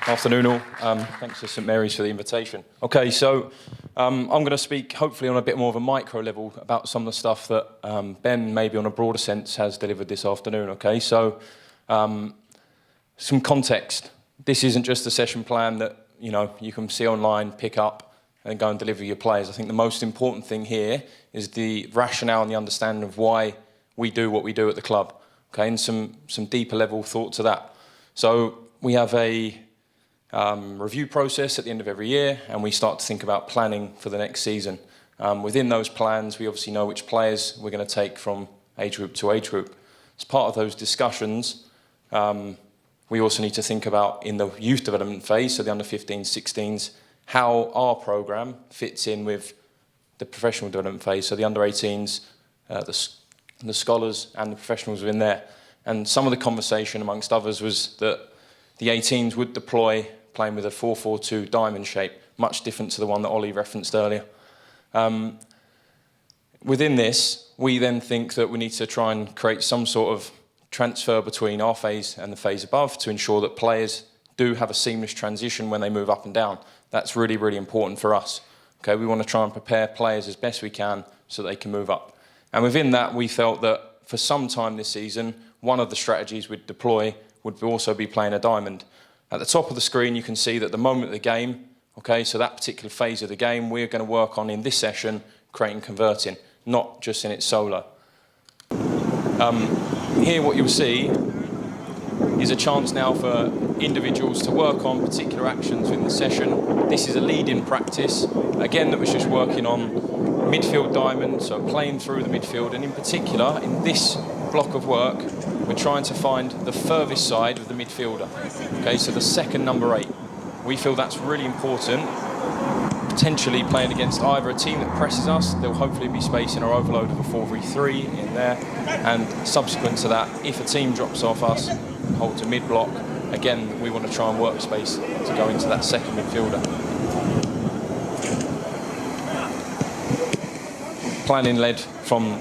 Afternoon all. Thanks to St Mary's for the invitation. Okay, so I'm going to speak hopefully on a bit more of a micro level about some of the stuff that Ben, maybe on a broader sense, has delivered this afternoon. Okay, so some context. This isn't just a session plan that you can see online, pick up, and go and deliver your players. I think the most important thing here is the rationale and the understanding of why we do what we do at the club. Okay, and some deeper level thought to that. So we have a review process at the end of every year, and we start to think about planning for the next season. Within those plans, we obviously know which players we're going to take from age group to age group. As part of those discussions, we also need to think about in the youth development phase, so the under 15s, 16s, how our programme fits in with the professional development phase, so the under 18s, the scholars and the professionals within there. And some of the conversation amongst others was that the 18s would deploy playing with a 4-4-2 diamond shape, much different to the one that Ollie referenced earlier. Within this, we then think that we need to try and create some sort of transfer between our phase and the phase above to ensure that players do have a seamless transition when they move up and down. That's really, really important for us. Okay, we want to try and prepare players as best we can so they can move up. And within that, we felt that for some time this season, one of the strategies we'd deploy would also be playing a diamond. At the top of the screen, you can see that the moment of the game, okay, so that particular phase of the game, we're going to work on in this session, creating converting, not just in its solo. Here what you'll see is a chance now for individuals to work on particular actions in the session. This is a lead-in practice, again, that was just working on midfield diamond, so playing through the midfield, and in particular, in this block of work, we're trying to find the furthest side of the midfielder. Okay, so the second number 8. We feel that's really important, potentially playing against either a team that presses us, there'll hopefully be space in our overload of a 4-3-3 in there, and subsequent to that, if a team drops off us, holds a mid-block, again, we want to try and work space to go into that second midfielder. Planning led from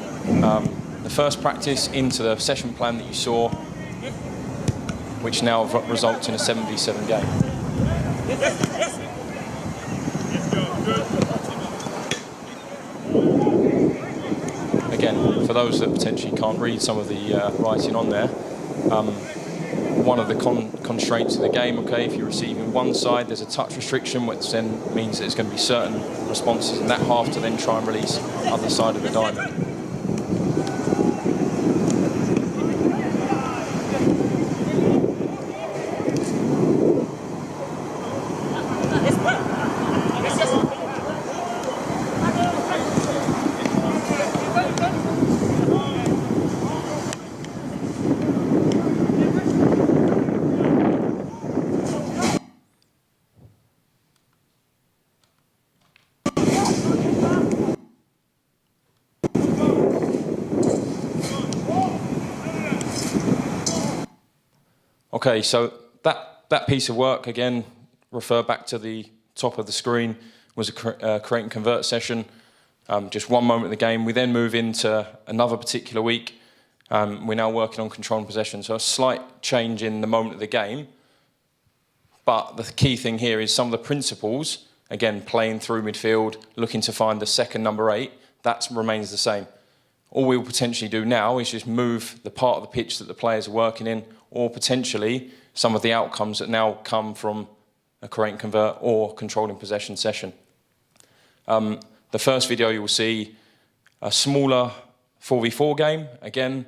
the first practice into the session plan that you saw, which now results in a 7v7 game. Again, for those that potentially can't read some of the writing on there, one of the constraints of the game, okay, if you're receiving one side, there's a touch restriction, which then means there's going to be certain responses in that half to then try and release other side of the diamond. Okay, so that piece of work, again, refer back to the top of the screen, was a create and convert session. Just one moment of the game. We then move into another particular week. We're now working on control and possession. So a slight change in the moment of the game. But the key thing here is some of the principles, again, playing through midfield, looking to find the second number 8, that remains the same. All we'll potentially do now is just move the part of the pitch that the players are working in, or potentially some of the outcomes that now come from a create and convert or controlling possession session. The first video you will see a smaller 4v4 game. Again,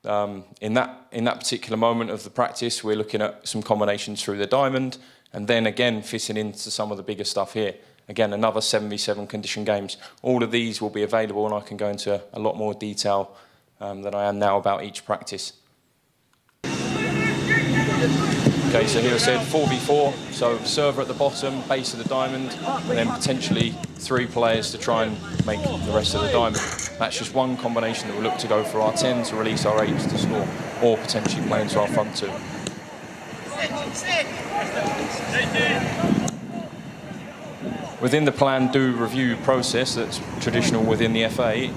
in that particular moment of the practice, we're looking at some combinations through the diamond, and then again fitting into some of the bigger stuff here. Again, another 7v7 condition games. All of these will be available, and I can go into a lot more detail than I am now about each practice. Okay, so here I said 4v4, so server at the bottom, base of the diamond, and then potentially 3 players to try and make the rest of the diamond. That's just one combination that we'll look to go for our 10 to release our 8s to score, or potentially play into our front 2. Within the plan do review process that's traditional within the FA,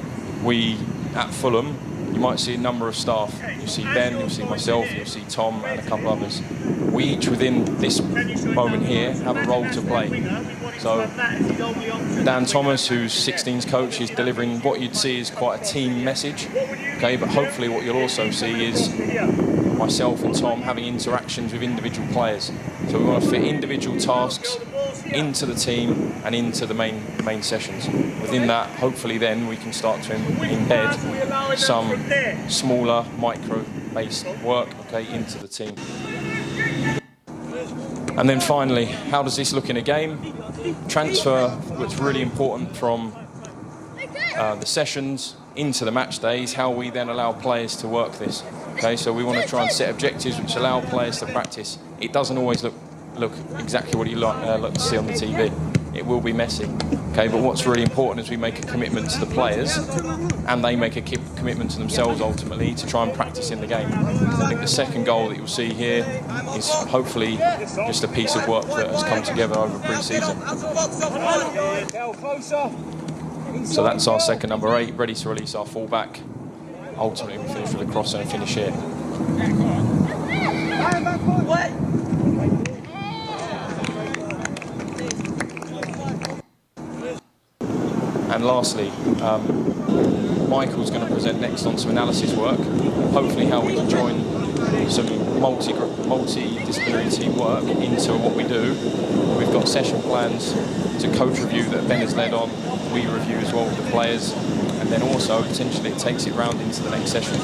we, at Fulham, you might see a number of staff. You'll see Ben, you'll see myself, you'll see Tom and a couple others. We each within this moment here have a role to play. So Dan Thomas, who's 16's coach, is delivering what you'd see is quite a team message. Okay, but hopefully what you'll also see is myself and Tom having interactions with individual players. So we want to fit individual tasks into the team and into the main sessions. Within that, hopefully then we can start to embed some smaller micro-based work, okay, into the team. And then finally, how does this look in a game? Transfer, what's really important from the sessions into the match days, how we then allow players to work this. Okay, so we want to try and set objectives which allow players to practice. It doesn't always look exactly what you like to see on the TV. It will be messy. Okay, but what's really important is we make a commitment to the players, and they make a commitment to themselves ultimately to try and practice in the game. I think the second goal that you'll see here is hopefully just a piece of work that has come together over pre-season. So that's our second number 8, ready to release our fullback. Ultimately, we finish with a cross and a finish here. And lastly, Michael's going to present next on some analysis work, hopefully how we can join some multi-disciplinary team work into what we do. We've got session plans to coach review that Ben has led on, we review as well with the players, and then also potentially it takes it round into the next sessions.